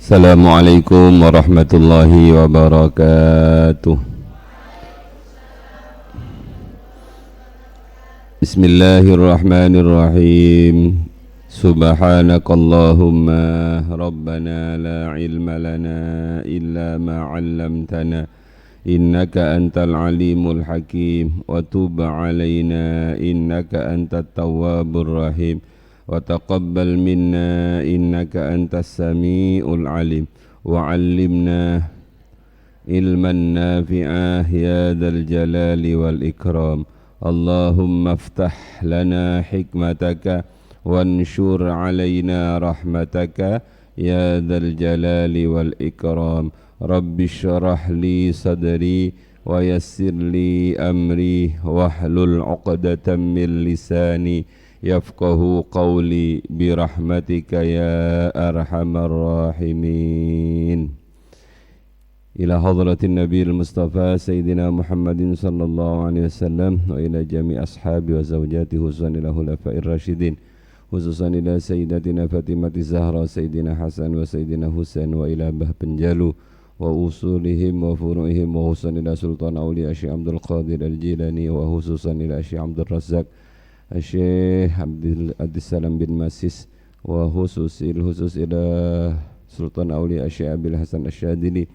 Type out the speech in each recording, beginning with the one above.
Assalamualaikum warahmatullahi wabarakatuh. Bismillahirrahmanirrahim. Subhanakallahumma rabbana la ilma lana illa ma 'allamtana innaka antal alimul hakim wa tub 'alaina innaka antat tawwabur rahim. وتقبل منا إنك أنت السميع العليم وعلمنا علما نافعا يا ذا الجلال والإكرام اللهم افتح لنا حكمتك وانشر علينا رحمتك يا ذا الجلال والإكرام رب اشرح لي صدري ويسر لي أمري واحلل عقدة من لساني yafqahu qawli birahmatika ya arhamar rahimin. Ila hadratin nabiyil mustafa sayyidina Muhammadin sallallahu alaihi wasallam wa ila jami' ashabi wa zawjati hususan ila hulafa'ir rasyidin hususan ila sayyidatina Fatimati Zahra sayyidina Hasan wa sayyidina Husain wa ila bah penjalu wa usulihim wa furu'ihim wa hususan ila sultan awliya Syekh Abdul Qadir Al-Jilani wa hususan ila Syekh Abdul Razzaq Syekh Abdussalam bin Masis wa khusus ila Sultan Aulia Syekh Abil Hasan Asyadili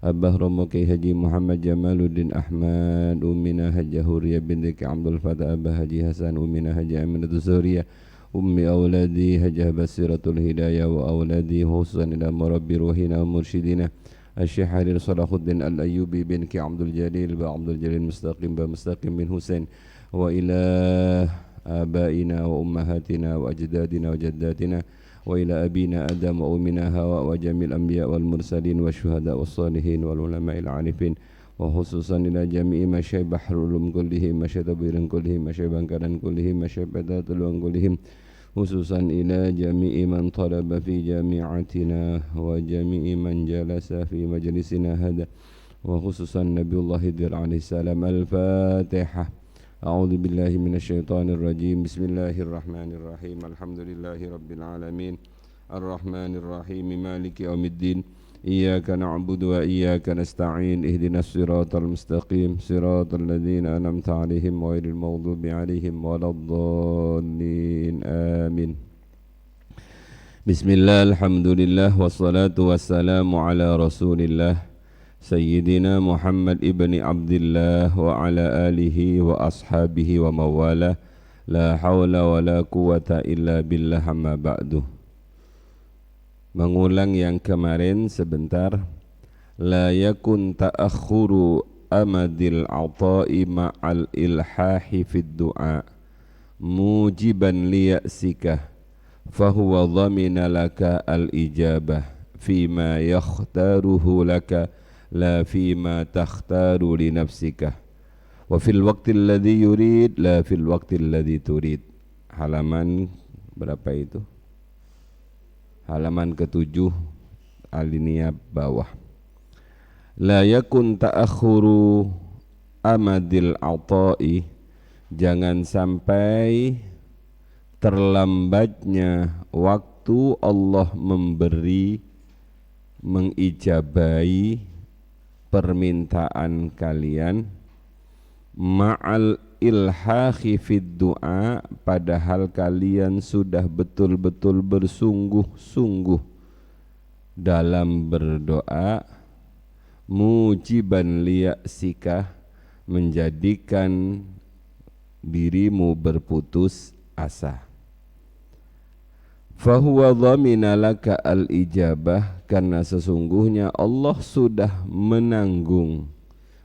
Abah Romo Kiai Haji Muhammad Jamaluddin Ahmad Ummina Haji Huriyah binti Abdul Fatah Abah Haji Hasan Ummina Haji Aminatul Zuriyah Ummi Auladi Haji Basiratul Hidayah wa Auladi khususan ila Murabbi Ruhina wa Mursyidina Syekh Harir Salahuddin Al-Ayyubi bin Ki Abdul Jalil Ba Abdul Jalil Mustaqim Ba Mustaqim bin Husain wa ila آبائنا وأمهاتنا وأجدادنا وجداتنا وإلى أبينا آدم وأمنا هواء وجميع الأنبياء والمرسلين والشهداء والصالحين والعلماء العارفين وخصوصا إلى جميع مشايخ بحر العلوم كلهم مشايخ تبوير كلهم مشايخ بنكران كلهم مشايخ بدات العلوم كلهم خصوصا إلى جميع من طلب في جامعتنا وجميع من جلس في مجلسنا هذا وخصوصا نبي الله الدر عليه السلام. الفاتحة. أعوذ بالله من الشيطان الرجيم. بسم الله الرحمن الرحيم. الحمد لله رب العالمين الرحمن الرحيم مالك يوم الدين إياك نعبد وإياك نستعين اهدنا الصراط المستقيم صراط الذين أنعمت عليهم غير المغضوب عليهم ولا الضالين آمين. بسم الله الحمد لله والصلاة والسلام على رسول الله Sayyidina Muhammad ibni Abdillah wa ala alihi wa ashabihi wa mawala la hawla wa la quwata illa billah amma ba'du. Mengulang yang kemarin sebentar. La yakun ta'akhuru amadil ata'i ma'al ilhahi fid du'a mujiban liya'sika fahuwa dhamina laka al-ijabah fima yakhtaruhu laka la fima takhtaru li nafsika wa fil waqtil ladzi yurid la fil waqtil ladzi turid. Halaman berapa itu? Halaman ke-7 alinea bawah. La yakun ta'akhuru amadil ata'i, jangan sampai terlambatnya waktu Allah memberi mengijabai permintaan kalian ma'al ilhahi fid du'a, padahal kalian sudah betul-betul bersungguh-sungguh dalam berdoa, mujiban liya'sika, menjadikan dirimu berputus asa. Fahuwa dhamina laka al-ijabah, karena sesungguhnya Allah sudah menanggung,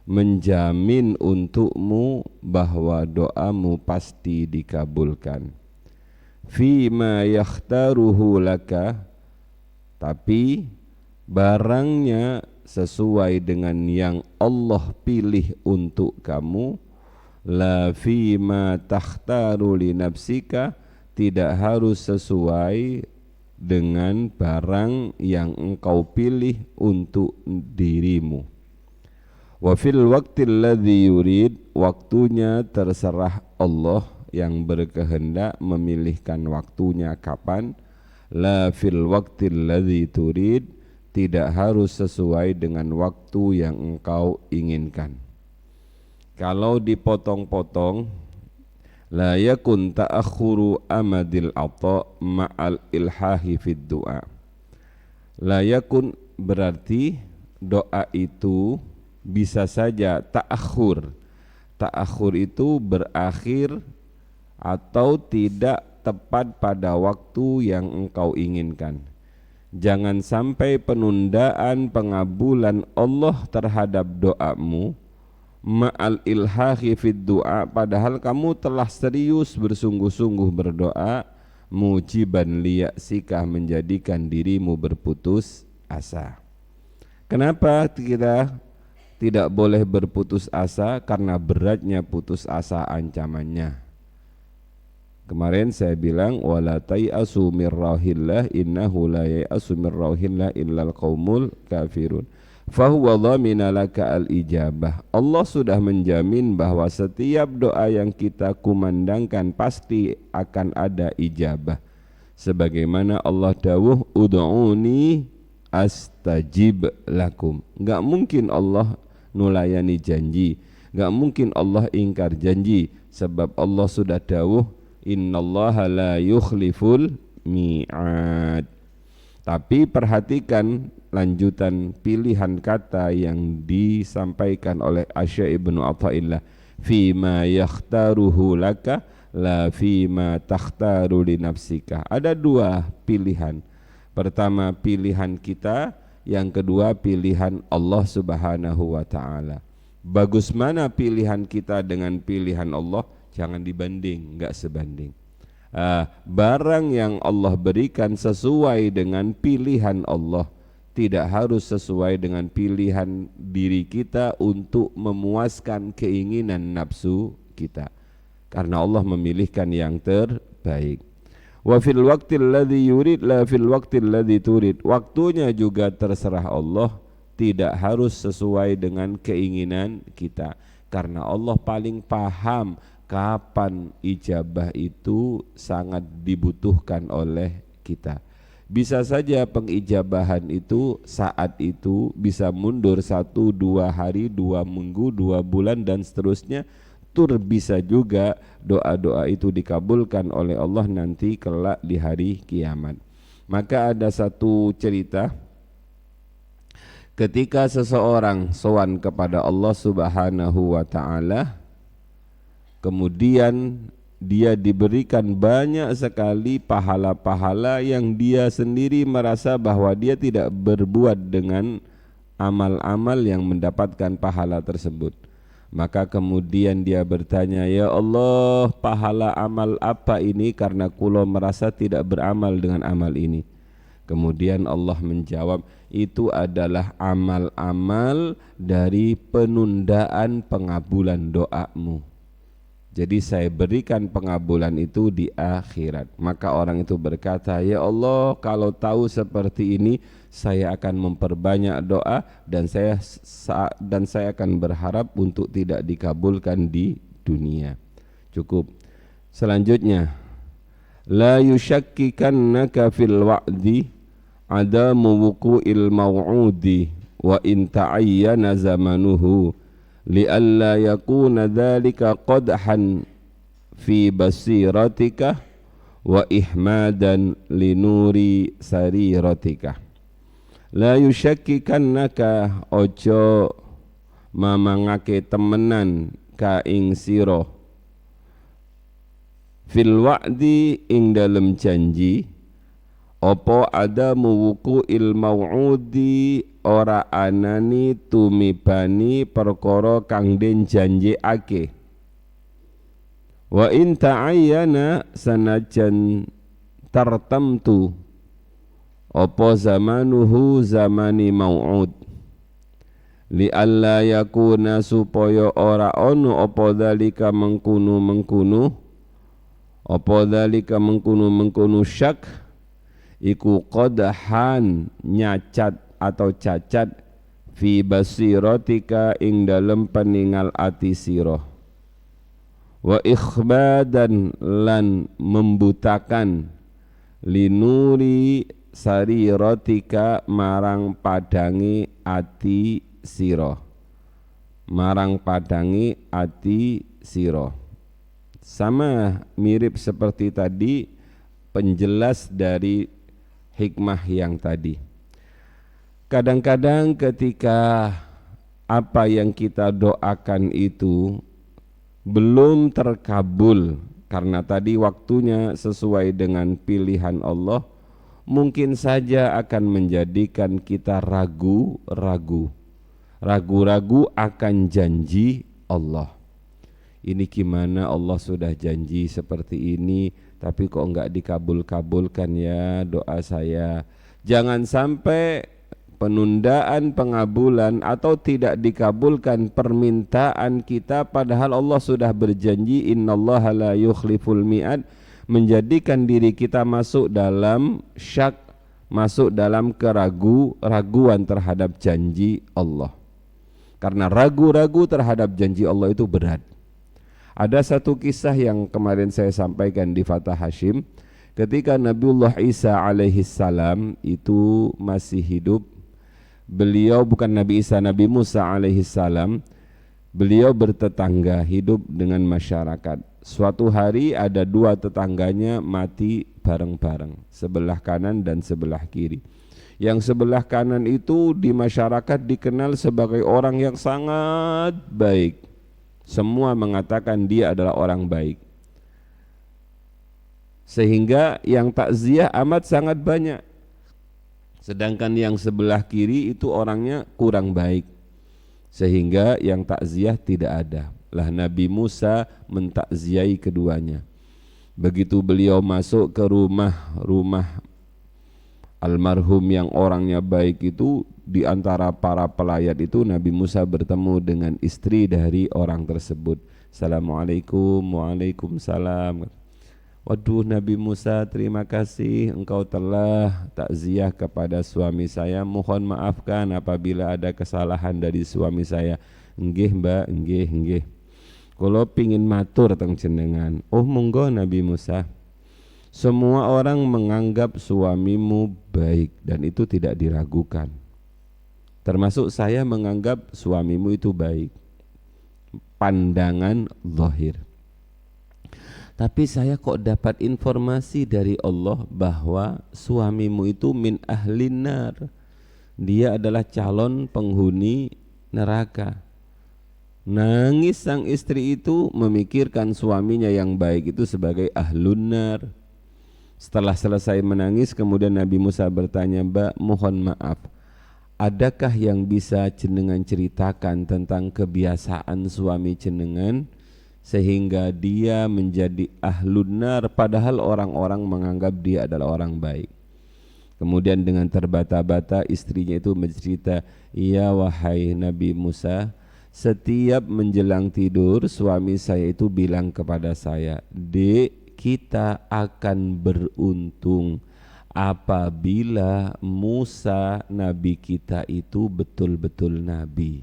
menjamin untukmu bahwa doamu pasti dikabulkan. Fima yakhtaruhu laka, tapi barangnya sesuai dengan yang Allah pilih untuk kamu. La fima takhtaru li nafsika, tidak harus sesuai dengan barang yang engkau pilih untuk dirimu. Wa fil waqtil ladzi yurid, waktunya terserah Allah yang berkehendak memilihkan waktunya kapan. La fil waqtil ladzi turid, tidak harus sesuai dengan waktu yang engkau inginkan. Kalau dipotong-potong, la yakun ta'akhuru amadil ata ma'al ilhahi fid du'a. La yakun berarti doa itu bisa saja ta'akhur. Ta'akhur itu berakhir atau tidak tepat pada waktu yang engkau inginkan. Jangan sampai penundaan pengabulan Allah terhadap doamu ma'al ilhahi fid du'a, padahal kamu telah serius bersungguh-sungguh berdoa, mujiban liya'sika, menjadikan dirimu berputus asa. Kenapa kita tidak boleh berputus asa? Karena beratnya putus asa ancamannya. Kemarin saya bilang wala tai'asu mir rauhillah innahu la yai'asu mir rauhillah illal qaumul kafirun. Fahuwa dhamina laka al-ijabah. Allah sudah menjamin bahwa setiap doa yang kita kumandangkan pasti akan ada ijabah. Sebagaimana Allah dawuh ud'uni astajib lakum. Enggak mungkin Allah nulayani janji, enggak mungkin Allah ingkar janji, sebab Allah sudah dawuh innallaha la yukhliful mi'ad. Tapi perhatikan lanjutan pilihan kata yang disampaikan oleh Asy' Ibnu Athaillah, fima yakhtaruhu laka la fima takhtaru li nafsika. Ada dua pilihan. Pertama pilihan kita, yang kedua pilihan Allah Subhanahu wa ta'ala. Bagus mana pilihan kita dengan pilihan Allah? Jangan dibanding, enggak sebanding. Barang yang Allah berikan sesuai dengan pilihan Allah, tidak harus sesuai dengan pilihan diri kita untuk memuaskan keinginan nafsu kita, karena Allah memilihkan yang terbaik. Wa fil waqtil ladzi yurid la fil waqtil ladzi turid. Waktunya juga terserah Allah, tidak harus sesuai dengan keinginan kita, karena Allah paling paham kapan ijabah itu sangat dibutuhkan oleh kita. Bisa saja pengijabahan itu saat itu bisa mundur 1-2 hari, 2 minggu, 2 bulan dan seterusnya. Bisa juga doa-doa itu dikabulkan oleh Allah nanti kelak di hari kiamat. Maka ada satu cerita ketika seseorang sowan kepada Allah Subhanahu wa ta'ala, kemudian dia diberikan banyak sekali pahala-pahala yang dia sendiri merasa bahwa dia tidak berbuat dengan amal-amal yang mendapatkan pahala tersebut. Maka kemudian dia bertanya, ya Allah, pahala amal apa ini, karena kulo merasa tidak beramal dengan amal ini. Kemudian Allah menjawab, itu adalah amal-amal dari penundaan pengabulan doamu. Jadi saya berikan pengabulan itu di akhirat. Maka orang itu berkata, ya Allah, kalau tahu seperti ini, saya akan memperbanyak doa dan saya akan berharap untuk tidak dikabulkan di dunia. Cukup. Selanjutnya, la yushakkikannaka fil wa'di adamu wuqu'il maw'udi wa in ta'ayyana zamanuhu li'alla yakuna dhalika qadhan fi basiratika wa ihmadan linuri sariratika. La yushakkikannaka, ojo mamangake temenan ka ing sira fil wa'di ing dalem janji, opo ada muwuku mau'udi ora anani tumibani perkara kang den janjekake. Wa in ta'ayyana sanajan tartamtu opo zamanuhu zamani mau'ud li alla yakuna supaya ora ono opo dalika mengkunu opo dalika mengkunu syak iku qadhan nyacat atau cacat fi basiratika ing dalem peningal ati sira, wa ikhbadan lan membutakan linuri sariratika marang padangi ati sira, marang padangi ati sira. Sama mirip seperti tadi, penjelas dari hikmah yang tadi. Kadang-kadang ketika apa yang kita doakan itu belum terkabul karena tadi waktunya sesuai dengan pilihan Allah, mungkin saja akan menjadikan kita ragu-ragu akan janji Allah. Ini gimana, Allah sudah janji seperti ini tapi kok enggak dikabul-kabulkan ya doa saya. Jangan sampai penundaan pengabulan atau tidak dikabulkan permintaan kita padahal Allah sudah berjanji innallaha la yukhliful mi'ad, menjadikan diri kita masuk dalam syak, masuk dalam keraguan terhadap janji Allah. Karena ragu-ragu terhadap janji Allah itu berat. Ada satu kisah yang kemarin saya sampaikan di Fatah Hashim, ketika Nabiullah Isa alaihi salam itu masih hidup. Beliau bukan Nabi Isa, Nabi Musa alaihi salam. Beliau bertetangga, hidup dengan masyarakat. Suatu hari ada dua tetangganya mati bareng-bareng, sebelah kanan dan sebelah kiri. Yang sebelah kanan itu di masyarakat dikenal sebagai orang yang sangat baik. Semua mengatakan dia adalah orang baik. Sehingga yang takziah amat sangat banyak. Sedangkan yang sebelah kiri itu orangnya kurang baik. Sehingga yang takziah tidak ada. Lah Nabi Musa mentakziahi keduanya. Begitu beliau masuk ke rumah almarhum yang orangnya baik itu, di antara para pelayat itu Nabi Musa bertemu dengan istri dari orang tersebut. Assalamualaikum, waalaikumsalam. Waduh Nabi Musa, terima kasih engkau telah takziah kepada suami saya, mohon maafkan apabila ada kesalahan dari suami saya. Nggih Mbak, nggih. Kalau pingin matur teng jenengan. Oh monggo Nabi Musa. Semua orang menganggap suamimu baik dan itu tidak diragukan. Termasuk saya menganggap suamimu itu baik. Pandangan zahir. Tapi saya kok dapat informasi dari Allah bahwa suamimu itu min ahlin nar. Dia adalah calon penghuni neraka. Nangis sang istri itu memikirkan suaminya yang baik itu sebagai ahlun nar. Setelah selesai menangis kemudian Nabi Musa bertanya, Mbak mohon maaf, adakah yang bisa jenengan ceritakan tentang kebiasaan suami jenengan sehingga dia menjadi ahlun nar padahal orang-orang menganggap dia adalah orang baik. Kemudian dengan terbata-bata istrinya itu bercerita, iya wahai Nabi Musa, setiap menjelang tidur suami saya itu bilang kepada saya, Dek, kita akan beruntung apabila Musa Nabi kita itu betul-betul Nabi.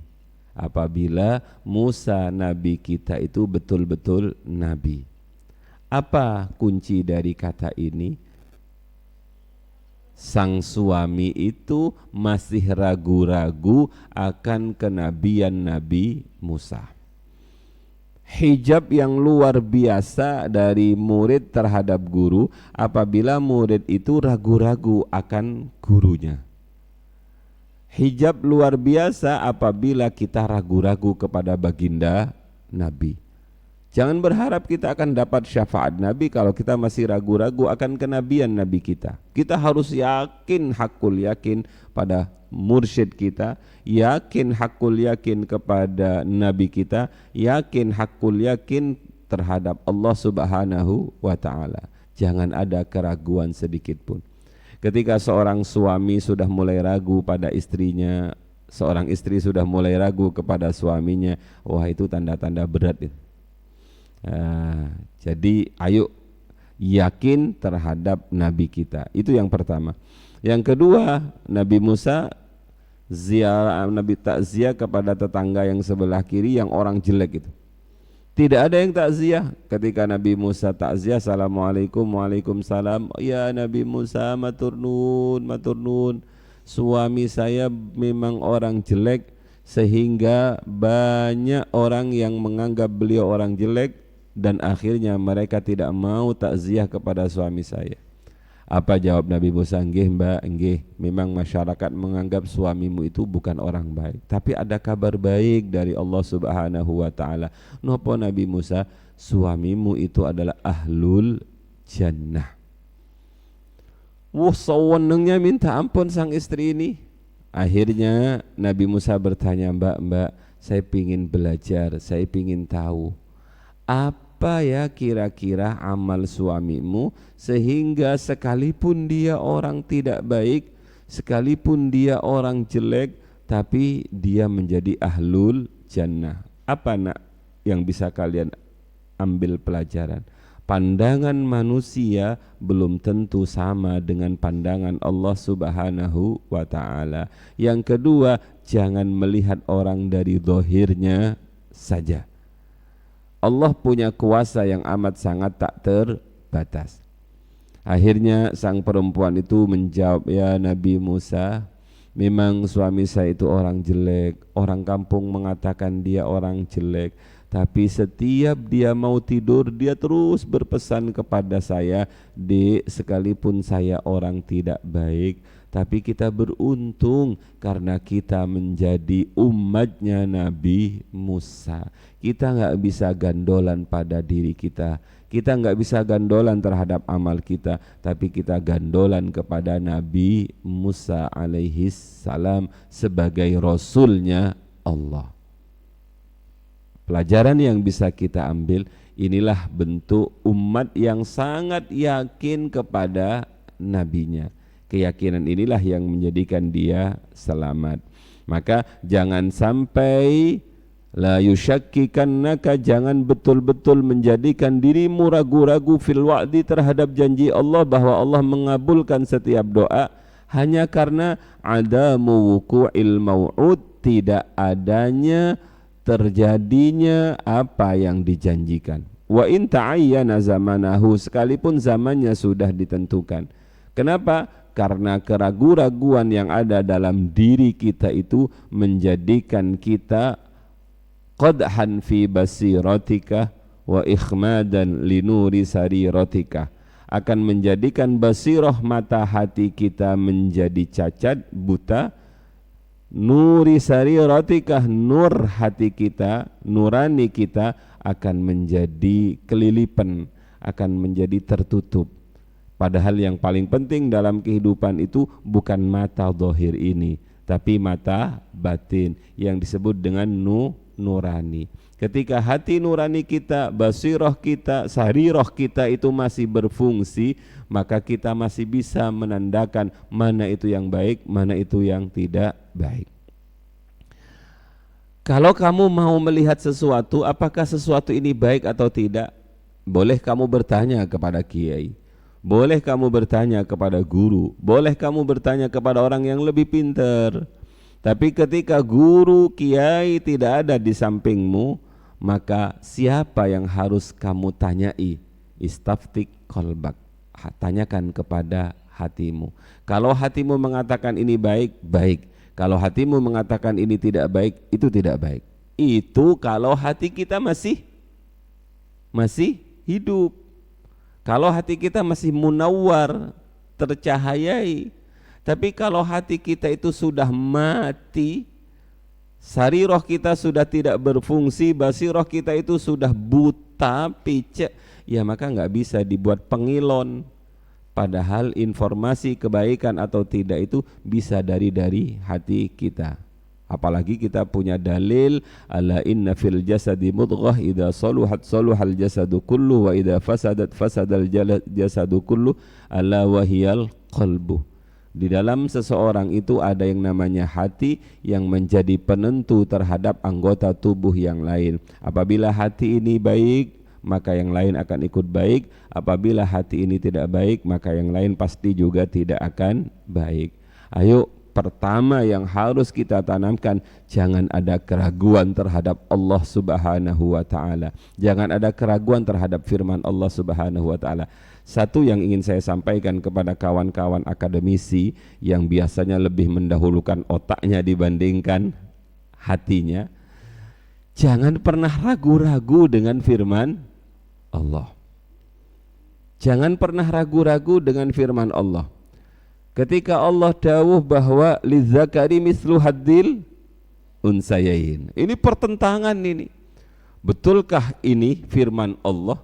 Apabila Musa Nabi kita itu betul-betul Nabi. Apa kunci dari kata ini? Sang suami itu masih ragu-ragu akan kenabian Nabi Musa. Hijab yang luar biasa dari murid terhadap guru apabila murid itu ragu-ragu akan gurunya. Hijab luar biasa apabila kita ragu-ragu kepada baginda Nabi. Jangan berharap kita akan dapat syafaat Nabi kalau kita masih ragu-ragu akan kenabian Nabi kita. Kita harus yakin, hakul yakin pada mursyid kita, yakin hakul yakin kepada Nabi kita, yakin hakul yakin terhadap Allah Subhanahu wa ta'ala. Jangan ada keraguan sedikit pun. Ketika seorang suami sudah mulai ragu pada istrinya, seorang istri sudah mulai ragu kepada suaminya, wah itu tanda-tanda berat itu. Jadi ayo yakin terhadap Nabi kita. Itu yang pertama. Yang kedua, Nabi Musa ziarah, Nabi takziah kepada tetangga yang sebelah kiri yang orang jelek itu. Tidak ada yang takziah. Ketika Nabi Musa takziah, assalamualaikum, waalaikumsalam. Ya Nabi Musa, matur nuwun, matur nuwun. Suami saya memang orang jelek sehingga banyak orang yang menganggap beliau orang jelek dan akhirnya mereka tidak mau takziah kepada suami saya. Apa jawab Nabi Musa? Nggih mbak, nggih. Memang masyarakat menganggap suamimu itu bukan orang baik. Tapi ada kabar baik dari Allah Subhanahu wa ta'ala. Nopo Nabi Musa? Suamimu itu adalah ahlul jannah. Wah, sewenengnya minta ampun sang istri ini. Akhirnya Nabi Musa bertanya, mbak, saya pingin belajar, saya pingin tahu. Apa ya kira-kira amal suamimu sehingga sekalipun dia orang tidak baik, sekalipun dia orang jelek, tapi dia menjadi ahlul jannah. Apa nak yang bisa kalian ambil pelajaran? Pandangan manusia belum tentu sama dengan pandangan Allah Subhanahu wa ta'ala. Yang kedua, jangan melihat orang dari zahirnya saja. Allah punya kuasa yang amat sangat tak terbatas. Akhirnya sang perempuan itu menjawab, ya Nabi Musa, memang suami saya itu orang jelek. Orang kampung mengatakan dia orang jelek. Tapi setiap dia mau tidur, dia terus berpesan kepada saya, Dek, sekalipun saya orang tidak baik, tapi kita beruntung karena kita menjadi umatnya Nabi Musa. Kita nggak bisa gandolan pada diri kita. Kita nggak bisa gandolan terhadap amal kita, tapi kita gandolan kepada Nabi Musa alaihi salam sebagai Rasulnya Allah. Pelajaran yang bisa kita ambil, inilah bentuk umat yang sangat yakin kepada nabinya. Keyakinan inilah yang menjadikan dia selamat. Maka jangan sampai la yusyakkikannaka, jangan betul-betul menjadikan dirimu ragu-ragu fil wa'di terhadap janji Allah bahwa Allah mengabulkan setiap doa hanya karena adamu wuqu'il mau'ud, tidak adanya terjadinya apa yang dijanjikan. Wa in ta'ayyana zamanahu, sekalipun zamannya sudah ditentukan. Kenapa? Karena keraguan-raguan yang ada dalam diri kita itu menjadikan kita qadhan fi basiratika wa ikhmadan linuri sariratika, akan menjadikan basirah mata hati kita menjadi cacat, buta. Nuri sariratikah, nur hati kita, nurani kita akan menjadi kelilipan, akan menjadi tertutup. Padahal yang paling penting dalam kehidupan itu bukan mata zahir ini, tapi mata batin yang disebut dengan nurani. Ketika hati nurani kita, basirah kita, sarirah kita itu masih berfungsi, maka kita masih bisa menandakan mana itu yang baik, mana itu yang tidak baik. Kalau kamu mau melihat sesuatu, apakah sesuatu ini baik atau tidak, boleh kamu bertanya kepada kiai, boleh kamu bertanya kepada guru, boleh kamu bertanya kepada orang yang lebih pintar. Tapi ketika guru, kiai tidak ada di sampingmu, maka siapa yang harus kamu tanyai? Istaftik qalbak, tanyakan kepada hatimu. Kalau hatimu mengatakan ini baik, baik. Kalau hatimu mengatakan ini tidak baik, itu tidak baik. Itu kalau hati kita masih hidup. Kalau hati kita masih munawwar, tercahayai. Tapi kalau hati kita itu sudah mati, sarirah kita sudah tidak berfungsi, basirah kita itu sudah buta, picek, ya maka nggak bisa dibuat pengilon. Padahal informasi kebaikan atau tidak itu bisa dari hati kita. Apalagi kita punya dalil, ala inna fil jasadi mudghah idza saluhat saluhal jasadu kullu wa idza fasadat fasadal jasadu kullu ala wahiyal qalbu. Di dalam seseorang itu ada yang namanya hati yang menjadi penentu terhadap anggota tubuh yang lain. Apabila hati ini baik, maka yang lain akan ikut baik. Apabila hati ini tidak baik, maka yang lain pasti juga tidak akan baik. Ayo pertama yang harus kita tanamkan, jangan ada keraguan terhadap Allah Subhanahu wa taala. Jangan ada keraguan terhadap firman Allah Subhanahu wa taala. Satu yang ingin saya sampaikan kepada kawan-kawan akademisi yang biasanya lebih mendahulukan otaknya dibandingkan hatinya, jangan pernah ragu-ragu dengan firman Allah. Jangan pernah ragu-ragu dengan firman Allah. Ketika Allah dawuh bahwa lizzakari mislu haddil unsayain, ini pertentangan ini. Betulkah ini firman Allah?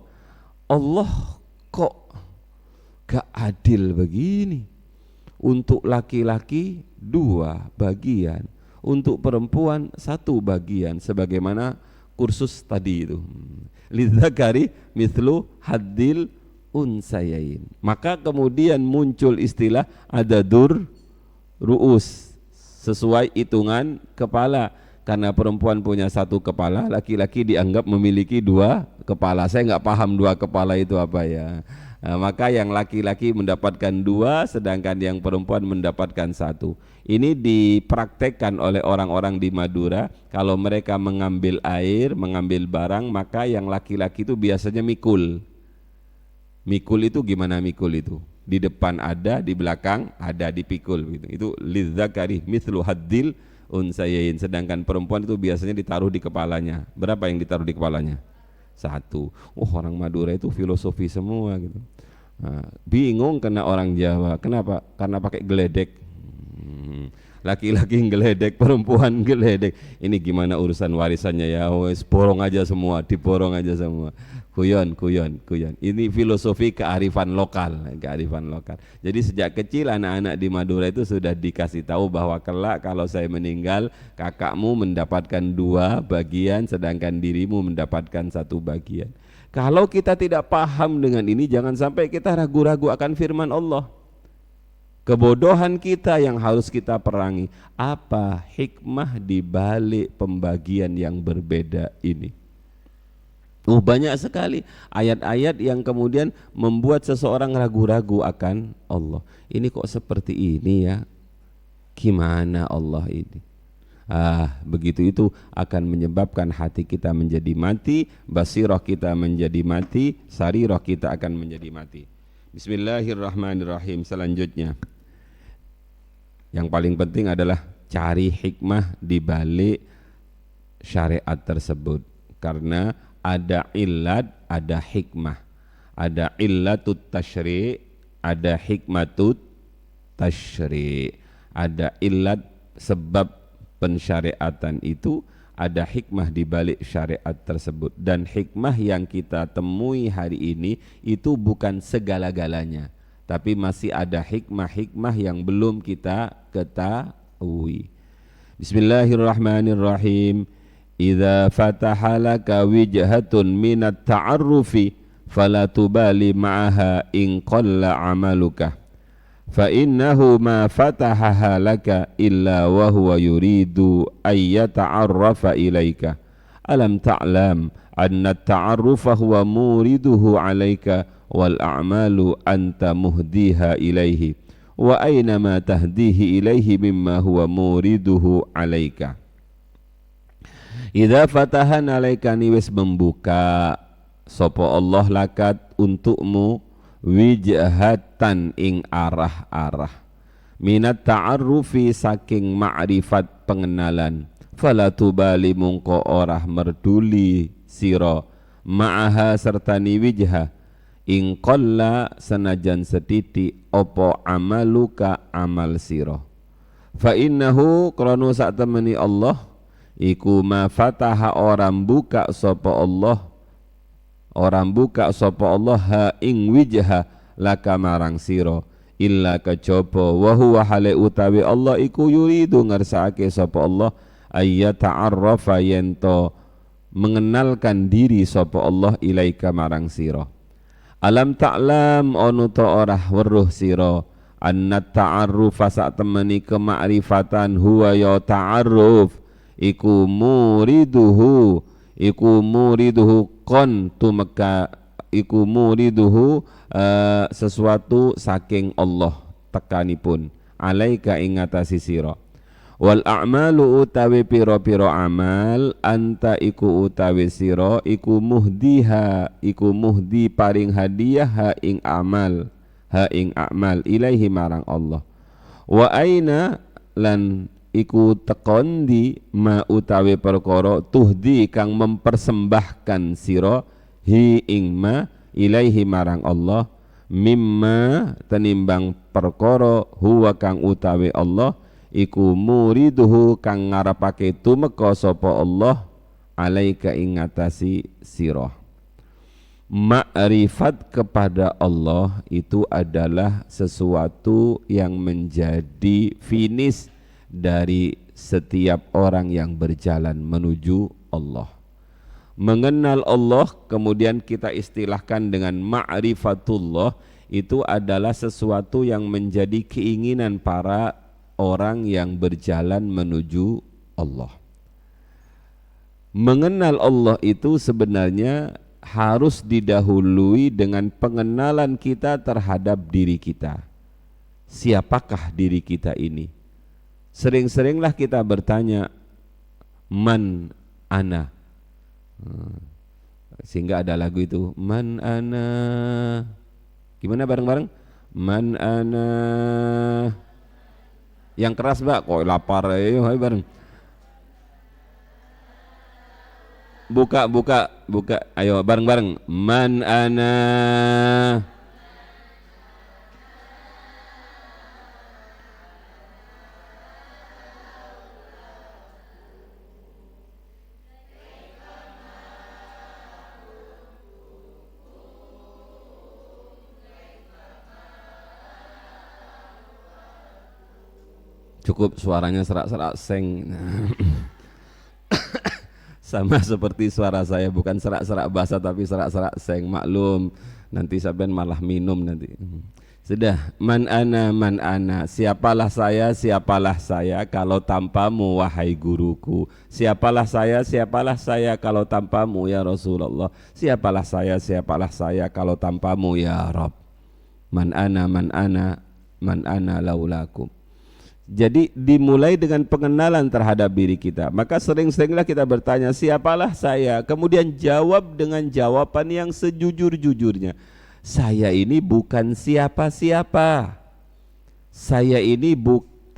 Allah kok gak adil begini? Untuk laki-laki 2 bagian, untuk perempuan 1 bagian, sebagaimana kursus tadi itu. Lizzakari mislu haddil unsayain. Maka kemudian muncul istilah adadur ru'us, sesuai hitungan kepala, karena perempuan punya 1 kepala, laki-laki dianggap memiliki 2 kepala. Saya nggak paham 2 kepala itu apa ya. Nah, maka yang laki-laki mendapatkan 2, sedangkan yang perempuan mendapatkan 1. Ini dipraktekkan oleh orang-orang di Madura. Kalau mereka mengambil air, mengambil barang, maka yang laki-laki itu biasanya mikul. Mikul itu gimana mikul itu? Di depan ada, di belakang ada, dipikul gitu. Itu lizzakari mithlu haddil unsayain. Sedangkan perempuan itu biasanya ditaruh di kepalanya. Berapa yang ditaruh di kepalanya? 1. Orang Madura itu filosofi semua gitu. Nah, bingung kena orang Jawa. Kenapa? Karena pakai geledek. Laki-laki geledek, perempuan geledek. Ini gimana urusan warisannya ya? Wes borong aja semua, diborong aja semua. Kuyon. Ini filosofi kearifan lokal. Jadi sejak kecil anak-anak di Madura itu sudah dikasih tahu bahwa kelak kalau saya meninggal, kakakmu mendapatkan 2 bagian, sedangkan dirimu mendapatkan 1 bagian. Kalau kita tidak paham dengan ini, jangan sampai kita ragu-ragu akan firman Allah. Kebodohan kita yang harus kita perangi. Apa hikmah di balik pembagian yang berbeda ini? Banyak sekali ayat-ayat yang kemudian membuat seseorang ragu-ragu akan Allah. Ini kok seperti ini ya? Gimana Allah ini? Begitu itu akan menyebabkan hati kita menjadi mati, basirah kita menjadi mati, sarirah kita akan menjadi mati. Bismillahirrahmanirrahim. Selanjutnya, yang paling penting adalah cari hikmah di balik syariat tersebut, karena ada illat, ada hikmah. Ada illatut tasyri', ada hikmatut tasyri'. Ada illat sebab pensyariatan itu, ada hikmah di balik syariat tersebut. Dan hikmah yang kita temui hari ini itu bukan segala-galanya, tapi masih ada hikmah-hikmah yang belum kita ketahui. Bismillahirrahmanirrahim. Idza fataha laka wijhatun minat ta'arrufi fala tubali ma'aha in qalla amaluka fa innahu ma fatahaha laka illa wa huwa yuridu ay yata'arrafa ilaika alam ta'lam anna at-ta'arrufa huwa muriduhu alaika wal a'malu anta muhdiha ilaihi wa aina ma tahdihi ilaihi mimma huwa muriduhu alaika. Idza fatahan alaika, wis membuka sapa Allah lakat untukmu wijhatan ing arah-arah minat ta'arrufi saking ma'rifat pengenalan fala tubali mungko orah merduli sira ma'aha sertani wijha ing qalla senajan setitik opo amaluka amal sira fa innahu krana sak temeni Allah iku ma fataha orang buka sapa Allah ha ing wijha laka marang sira illa kejaba wa huwa hale utawi Allah iku yuridu ngersakake sapa Allah ayyata'arrafa yento mengenalkan diri sapa Allah ilaika marang sira. Alam ta'lam onu ta ora weruh sira anna ta'arrufa sak temeni kemakrifatan huwa ya ta'arruf iku muriduhu kon tumeka sesuatu saking Allah tekanipun alaika ing ngatasi sira. Wal a'malu utawi piro-piro amal anta iku utawi sira iku muhdiha iku muhdi paring hadiah ha ing amal ilaihi marang Allah. Wa aina lan iku tekondi ma utawi perkara tuhdi kang mempersembahkan sira hi ing ma ilaihi marang Allah mimma tenimbang perkara huwa kang utawi Allah iku muriduhu kang ngarepake tumeka sapa Allah alaika ing ngatasi sira. Ma'rifat kepada Allah itu adalah sesuatu yang menjadi finish dari setiap orang yang berjalan menuju Allah. Mengenal Allah kemudian kita istilahkan dengan ma'rifatullah, itu adalah sesuatu yang menjadi keinginan para orang yang berjalan menuju Allah. Mengenal Allah itu sebenarnya harus didahului dengan pengenalan kita terhadap diri kita. Siapakah diri kita ini? Sering-seringlah kita bertanya, man ana. Sehingga ada lagu itu, man ana. Gimana bareng-bareng? Man ana. Yang keras mbak, kok lapar ayo bareng. Buka, ayo bareng-bareng. Man ana. Cukup suaranya serak-serak seng. Sama seperti suara saya, bukan serak-serak basah tapi serak-serak seng. Maklum, nanti sampean malah minum nanti. Sudah, man ana, siapalah saya kalau tanpamu wahai guruku. Siapalah saya kalau tanpamu ya Rasulullah. Siapalah saya kalau tanpamu ya Rabb. Man ana laulakum. Jadi dimulai dengan pengenalan terhadap diri kita. Maka sering-seringlah kita bertanya, siapalah saya? Kemudian jawab dengan jawaban yang sejujur-jujurnya. Saya ini bukan siapa-siapa. Saya ini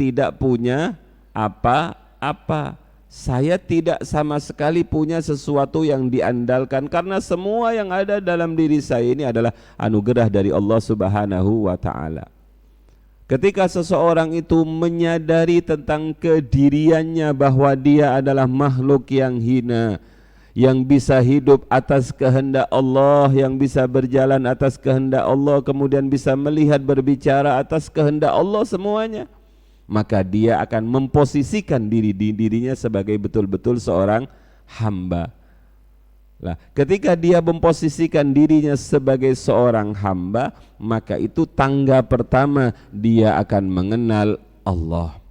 tidak punya apa-apa. Saya tidak sama sekali punya sesuatu yang diandalkan, karena semua yang ada dalam diri saya ini adalah anugerah dari Allah Subhanahu wa ta'ala. Ketika seseorang itu menyadari tentang kediriannya bahwa dia adalah makhluk yang hina, yang bisa hidup atas kehendak Allah, yang bisa berjalan atas kehendak Allah, kemudian bisa melihat, berbicara atas kehendak Allah semuanya, maka dia akan memposisikan dirinya sebagai betul-betul seorang hamba. Nah, ketika dia memposisikan dirinya sebagai seorang hamba, maka itu tangga pertama dia akan mengenal Allah.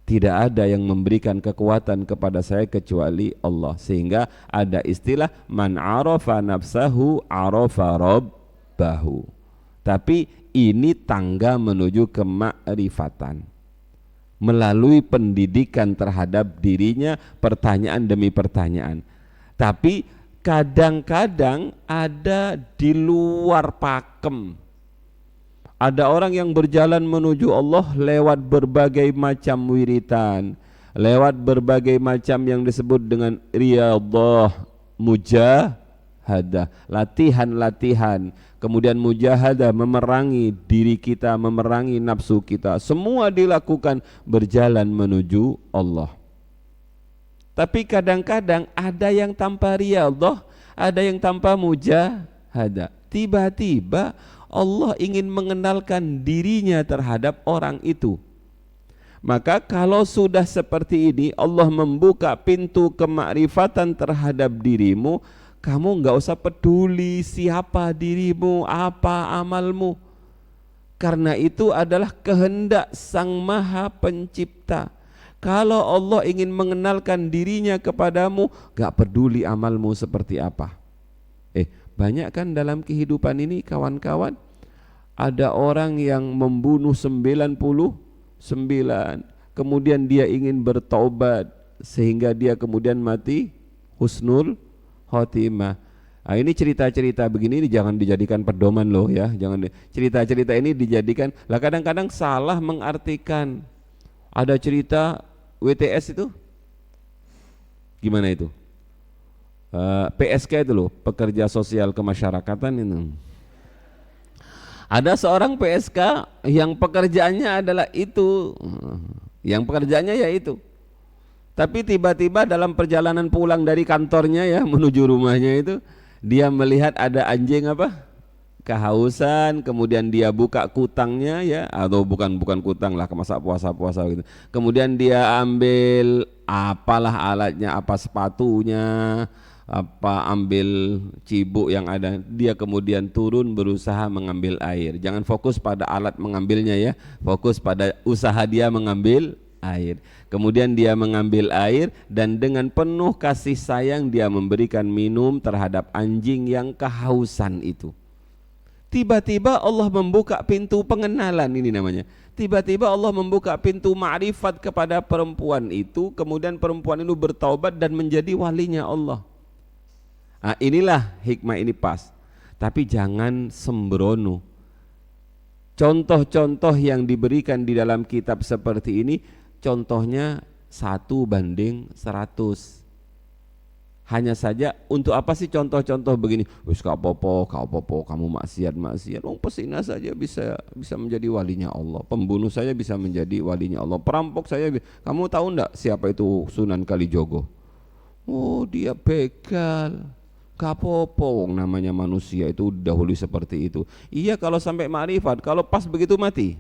Tidak ada yang memberikan kekuatan kepada saya kecuali Allah. Sehingga ada istilah man arafa nafsahu arafa rabbahu. Tapi ini tangga menuju kemakrifatan. Melalui pendidikan terhadap dirinya, pertanyaan demi pertanyaan. Tapi kadang-kadang ada di luar pakem. Ada orang yang berjalan menuju Allah lewat berbagai macam wiritan, lewat berbagai macam yang disebut dengan riyadhah, mujahadah, latihan-latihan. Kemudian mujahadah, memerangi diri kita, memerangi nafsu kita. Semua dilakukan berjalan menuju Allah. Tapi kadang-kadang ada yang tanpa riyadhah, ada yang tanpa mujahadah. Tiba-tiba Allah ingin mengenalkan dirinya terhadap orang itu. Maka kalau sudah seperti ini, Allah membuka pintu kemakrifatan terhadap dirimu, kamu enggak usah peduli siapa dirimu, apa amalmu. Karena itu adalah kehendak Sang Maha Pencipta. Kalau Allah ingin mengenalkan dirinya kepadamu, gak peduli amalmu seperti apa. Banyak kan dalam kehidupan ini kawan-kawan, Ada orang yang membunuh 99, kemudian dia ingin bertaubat sehingga dia kemudian mati husnul khotimah. Nah, ini cerita-cerita begini ini jangan dijadikan pedoman loh ya, jangan cerita-cerita ini dijadikan. Lah kadang-kadang salah mengartikan. Ada cerita WTS itu gimana itu? PSK itu loh, pekerja sosial kemasyarakatan itu. Ada seorang PSK yang pekerjaannya adalah itu, yang pekerjaannya ya itu. Tapi tiba-tiba dalam perjalanan pulang dari kantornya ya menuju rumahnya itu, dia melihat ada anjing apa? Kehausan, kemudian dia buka kutangnya ya, atau bukan kutang lah, masa puasa gitu. Kemudian dia ambil apalah alatnya, apa sepatunya, apa ambil cibuk yang ada, dia kemudian turun berusaha mengambil air. Jangan fokus pada alat mengambilnya ya, fokus pada usaha dia mengambil air. Kemudian dia mengambil air dan dengan penuh kasih sayang dia memberikan minum terhadap anjing yang kehausan itu. Tiba-tiba Allah membuka pintu pengenalan, ini namanya. Tiba-tiba Allah membuka pintu ma'rifat kepada perempuan itu, kemudian perempuan itu bertaubat dan menjadi walinya Allah. Nah, inilah hikmah ini pas. Tapi jangan sembrono. Contoh-contoh yang diberikan di dalam kitab seperti ini, contohnya 1:100. Hanya saja untuk apa sih contoh-contoh begini? Wis kau popo, kamu maksiat. Pesina saja bisa menjadi walinya Allah. Pembunuh saya bisa menjadi walinya Allah. Perampok saya, kamu tahu enggak siapa itu Sunan Kalijogo? Oh, dia begal. Kapopo, namanya manusia itu dahulu seperti itu. Iya kalau sampai ma'rifat, kalau pas begitu mati.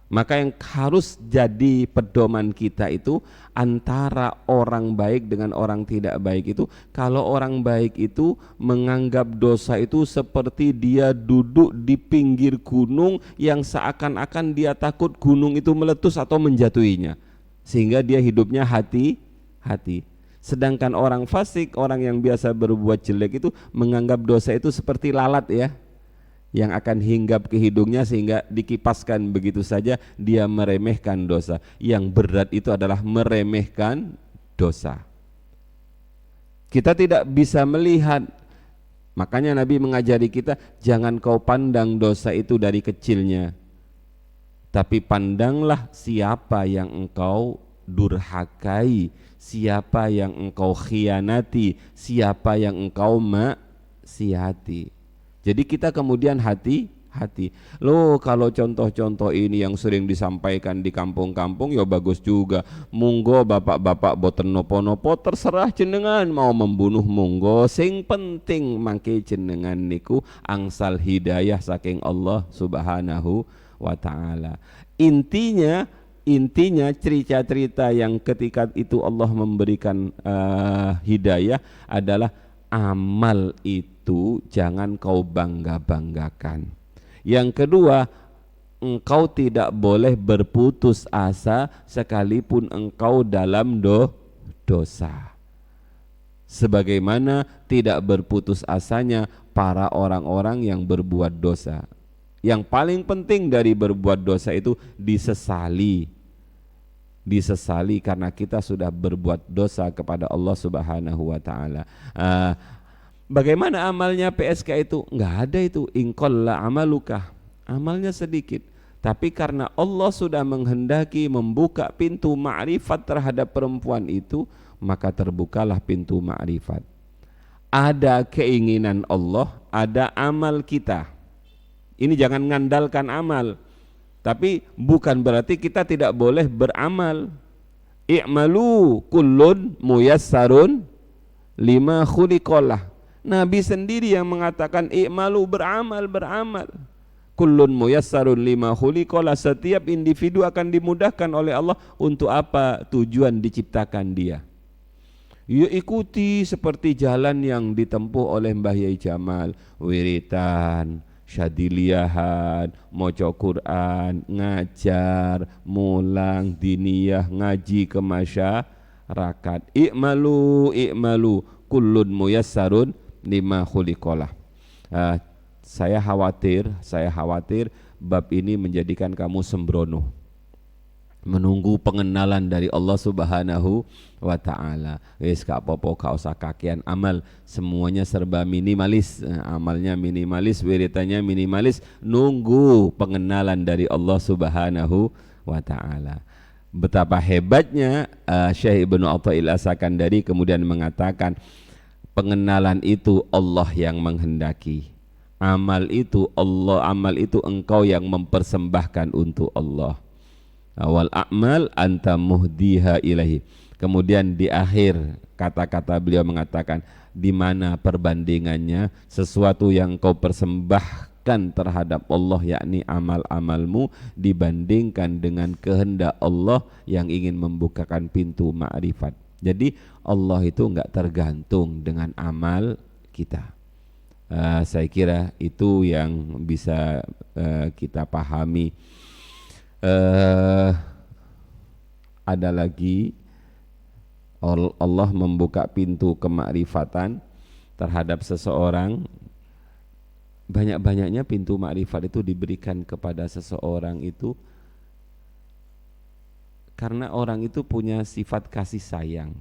Maka yang harus jadi pedoman kita itu antara orang baik dengan orang tidak baik itu, kalau orang baik itu menganggap dosa itu seperti dia duduk di pinggir gunung yang seakan-akan dia takut gunung itu meletus atau menjatuhinya, sehingga dia hidupnya hati-hati. Sedangkan orang fasik, orang yang biasa berbuat jelek itu menganggap dosa itu seperti lalat ya, yang akan hinggap ke hidungnya sehingga dikipaskan begitu saja, dia meremehkan dosa. Yang berat itu adalah meremehkan dosa. Kita tidak bisa melihat, makanya Nabi mengajari kita, jangan kau pandang dosa itu dari kecilnya, tapi pandanglah siapa yang engkau durhakai, siapa yang engkau khianati, siapa yang engkau maksiati. Jadi kita kemudian hati-hati. Loh, kalau contoh-contoh ini yang sering disampaikan di kampung-kampung ya bagus juga. Monggo bapak-bapak boten nopo-nopo, terserah jenengan mau membunuh monggo. Sing penting mangke jenengan niku angsal hidayah saking Allah Subhanahu wa taala. Intinya cerita-cerita yang ketika itu Allah memberikan hidayah adalah amal itu jangan kau bangga-banggakan. Yang kedua, engkau tidak boleh berputus asa sekalipun engkau dalam dosa. Sebagaimana tidak berputus asanya para orang-orang yang berbuat dosa. Yang paling penting dari berbuat dosa itu disesali karena kita sudah berbuat dosa kepada Allah Subhanahu wa taala. Bagaimana amalnya PSK itu? Enggak ada itu, inqalla amaluka. Amalnya sedikit. Tapi karena Allah sudah menghendaki membuka pintu ma'rifat terhadap perempuan itu, maka terbukalah pintu ma'rifat. Ada keinginan Allah, ada amal kita. Ini jangan ngandalkan amal. Tapi bukan berarti kita tidak boleh beramal. I'malu kullun muyassarun lima khuliqalah. Nabi sendiri yang mengatakan i'malu, beramal. Kullun muyassarun lima khuliqalah. Setiap individu akan dimudahkan oleh Allah untuk apa tujuan diciptakan dia. Ya ikuti seperti jalan yang ditempuh oleh Mbah Yai Jamal, wiritan, syadiliyahan, maca Quran, ngajar, mulang, diniyah, ngaji ke masyarakat. I'malu kullun muyassarun lima khuliqalah. Saya khawatir bab ini menjadikan kamu sembrono, menunggu pengenalan dari Allah Subhanahu wa Ta'ala. Wis gak apa-apa, gak usah kakean amal, semuanya serba minimalis. Amalnya minimalis, wiritannya minimalis, nunggu pengenalan dari Allah Subhanahu wa Ta'ala. Betapa hebatnya Syekh Ibnu Athaillah As-Sakandari kemudian mengatakan, pengenalan itu Allah yang menghendaki. Amal itu engkau yang mempersembahkan untuk Allah. Awal a'mal anta muhdiha ilahi. Kemudian di akhir kata-kata beliau mengatakan, di mana perbandingannya sesuatu yang kau persembahkan terhadap Allah, yakni amal-amalmu, dibandingkan dengan kehendak Allah yang ingin membukakan pintu ma'rifat. Jadi Allah itu enggak tergantung dengan amal kita. Saya kira itu yang bisa kita pahami. Ada lagi, Allah membuka pintu kemakrifatan terhadap seseorang. Banyak-banyaknya pintu makrifat itu diberikan kepada seseorang itu karena orang itu punya sifat kasih sayang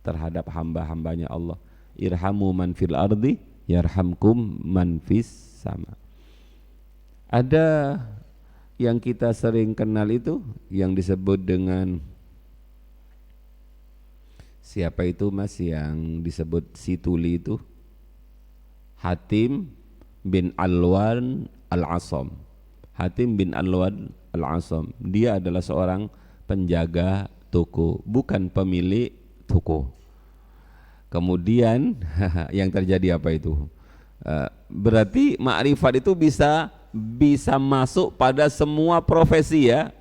terhadap hamba-hambanya Allah. Irhamu man fil ardi yarhamkum man fis sama. Ada yang kita sering kenal itu yang disebut dengan, siapa itu Mas yang disebut si tuli itu? Hatim bin Alwan Al-Asam. Hatim bin Alwan Al-Asam, dia adalah seorang penjaga toko, bukan pemilik toko. Kemudian yang terjadi apa itu? Berarti makrifat itu bisa masuk pada semua profesi ya.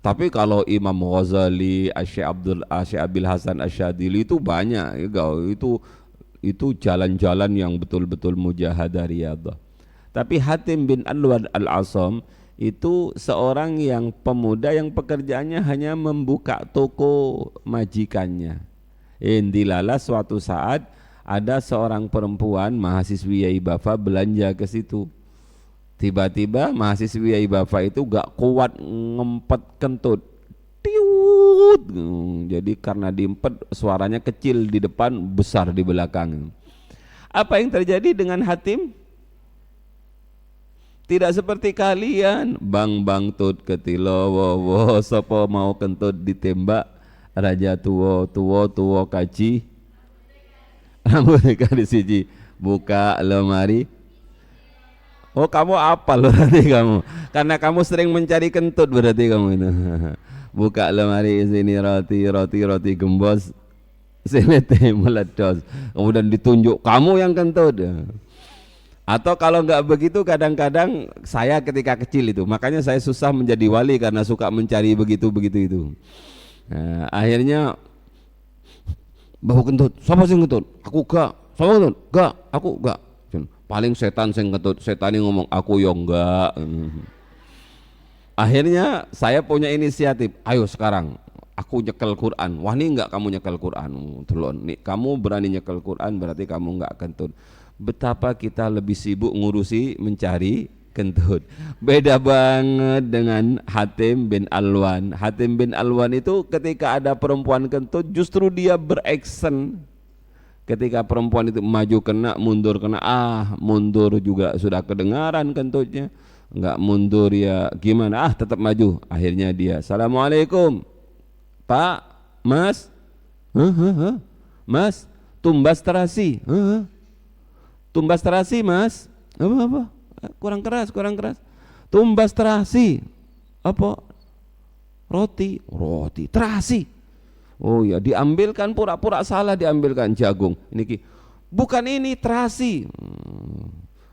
Tapi kalau Imam Ghazali, Syekh Abil Hasan Asyadili itu banyak, itu jalan-jalan yang betul-betul mujahadah riyadah. Tapi Hatim bin Alwan Al-Asam itu seorang yang pemuda yang pekerjaannya hanya membuka toko majikannya. Indilala suatu saat ada seorang perempuan mahasiswi Yai Bafa belanja ke situ. Tiba-tiba mahasiswi Yai Bafa itu gak kuat ngempet kentut, tiut. Jadi karena diempet suaranya kecil di depan, besar di belakang. Apa yang terjadi dengan Hatim? Tidak seperti kalian, bang tut ketilo wo sopo mau kentut ditembak, raja tuwo kaji rambut di siji, buka lemari. Oh kamu apa loh berarti kamu, karena kamu sering mencari kentut berarti kamu itu. Buka lemari, sini roti gembos, sini teh meledos, kemudian ditunjuk kamu yang kentut. Atau kalau enggak begitu, kadang-kadang saya ketika kecil itu, makanya saya susah menjadi wali karena suka mencari begitu itu. Nah, akhirnya bau kentut, siapa sih kentut? Aku gak, siapa kentut? Gak, aku gak. Paling setan sing kentut, setan ini ngomong aku yo enggak. Akhirnya saya punya inisiatif, ayo sekarang aku nyekel Quran. Wah ini enggak kamu nyekel Quran, telon. Nih kamu berani nyekel Quran berarti kamu enggak kentut. Betapa kita lebih sibuk ngurusi mencari kentut. Beda banget dengan Hatim bin Alwan. Hatim bin Alwan itu ketika ada perempuan kentut justru dia beraksen. Ketika perempuan itu maju kena, mundur kena, mundur juga sudah kedengaran kentutnya. Enggak mundur ya gimana, tetap maju. Akhirnya dia, Assalamualaikum Pak, Mas, Mas, tumbas terasi, tumbas terasi Mas, apa? Kurang keras. Tumbas terasi, apa? Roti, terasi. Oh ya, diambilkan pura-pura salah, diambilkan jagung. Bukan ini terasi.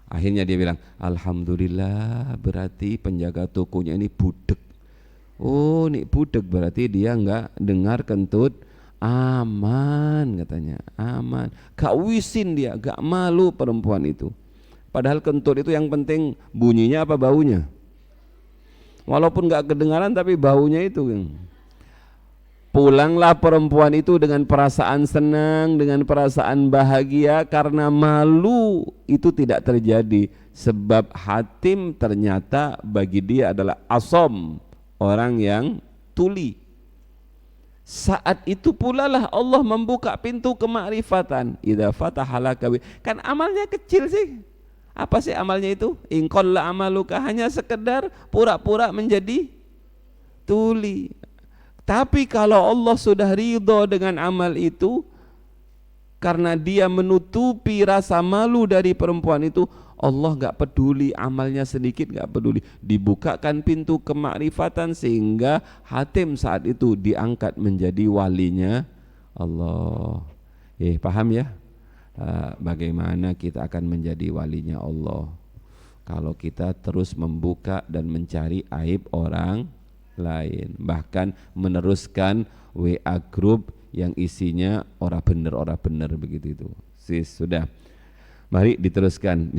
Akhirnya dia bilang, alhamdulillah, berarti penjaga tokonya ini budek. Oh, ini budek berarti dia enggak dengar kentut. Aman katanya, aman. Gak wisin dia, gak malu perempuan itu. Padahal kentut itu yang penting bunyinya apa baunya. Walaupun gak kedengaran tapi baunya itu. pulanglah perempuan itu dengan perasaan senang, dengan perasaan bahagia, karena malu itu tidak terjadi. Sebab Hatim ternyata bagi dia adalah asom, orang yang tuli. Saat itu pula lah Allah membuka pintu kemakrifatan. Idza fatahalaka, kan amalnya kecil sih. Apa sih amalnya itu? In qalla amaluka, hanya sekedar pura-pura menjadi tuli. Tapi kalau Allah sudah ridho dengan amal itu, karena dia menutupi rasa malu dari perempuan itu, Allah gak peduli amalnya sedikit, gak peduli. Dibukakan pintu kemakrifatan sehingga Hatim saat itu diangkat menjadi walinya Allah. Paham ya? Bagaimana kita akan menjadi walinya Allah? Kalau kita terus membuka dan mencari aib orang lain, bahkan meneruskan WA group yang isinya orang bener begitu itu. Sudah. Mari diteruskan.